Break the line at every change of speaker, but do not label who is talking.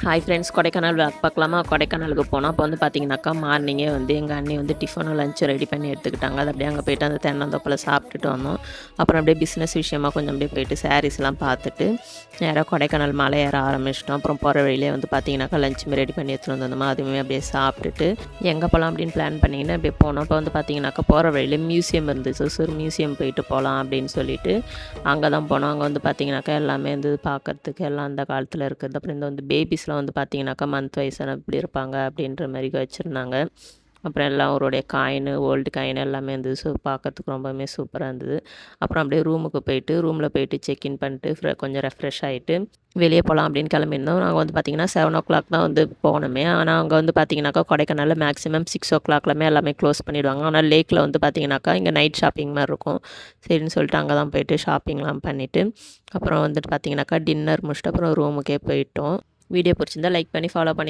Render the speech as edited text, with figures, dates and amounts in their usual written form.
Hi friends, Kodaikanal vlog பார்க்கலாமா? கொடைக்கானலுக்கு போனோம். அப்போ வந்து பார்த்தீங்கன்னாக்கா, மார்னிங்கே வந்து எங்கள் அண்ணி வந்து டிஃபனும் லஞ்சும் ரெடி பண்ணி எடுத்துக்கிட்டாங்க. அது அப்படியே அங்கே போய்ட்டு அந்த தென்னந்தோப்பில் சாப்பிட்டுட்டு வந்தோம். அப்புறம் அப்படியே பிஸ்னஸ் விஷயமா கொஞ்சம் அப்படியே போயிட்டு சாரீஸ்லாம் பார்த்துட்டு நேராக கொடைக்கானல் மலை ஏற ஆரம்பிச்சிட்டோம். அப்புறம் போகிற வழியிலே வந்து பார்த்தீங்கன்னாக்கா லஞ்சுமே ரெடி பண்ணி எடுத்துகிட்டு வந்திருந்தோமா, அதுவுமே அப்படியே சாப்பிட்டுட்டு எங்கே போகலாம் அப்படின்னு பிளான் பண்ணிங்கன்னா அப்படியே போனோம். அப்போ வந்து பார்த்தீங்கன்னாக்கா போகிற வழியிலே மியூசியம் இருந்துச்சு. ஸோ மியூசியம் போயிட்டு போகலாம் அப்படின்னு சொல்லிட்டு அங்கே தான் போனோம். அங்கே வந்து பார்த்தீங்கன்னாக்கா எல்லாமே வந்து பார்க்கறதுக்கு எல்லாம் அந்த காலத்தில் இருக்குது. அப்புறம் இந்த வந்து பேபிஸ்லாம் வந்து பார்த்தீங்கன்னாக்கா மந்த் வைஸான இப்படி இருப்பாங்க அப்படின்ற மாதிரி வச்சுருந்தாங்க. அப்புறம் எல்லாம் அவருடைய காயின், ஓல்டு காயின் எல்லாமே இருந்தது. ஸோ பார்க்கறதுக்கு ரொம்பவுமே சூப்பராக இருந்தது. அப்புறம் அப்படியே ரூமுக்கு போயிட்டு ரூமில் போயிட்டு செக்இன் பண்ணிட்டு கொஞ்சம் ரெஃப்ரெஷ் ஆகிட்டு வெளியே போகலாம் அப்படின்னு கிளம்பியிருந்தோம். நாங்கள் வந்து பார்த்திங்கன்னா 7:00 தான் வந்து போனோமே. ஆனால் அங்கே வந்து பார்த்திங்கனாக்கா கொடைக்கானலில் மேக்ஸிமம் 6:00 எல்லாமே க்ளோஸ் பண்ணிவிடுவாங்க. ஆனால் லேக்கில் வந்து பார்த்திங்கனாக்கா இங்கே நைட் ஷாப்பிங் மாதிரி இருக்கும். சரின்னு சொல்லிட்டு அங்கே தான் போயிட்டு ஷாப்பிங்லாம் பண்ணிவிட்டு அப்புறம் வந்துட்டு பார்த்திங்கனாக்கா டின்னர் முடிச்சுட்டு அப்புறம் ரூமுக்கே போயிட்டோம். வீடியோ பிடிச்சிருந்தா லைக் பண்ணி ஃபாலோ பண்ணி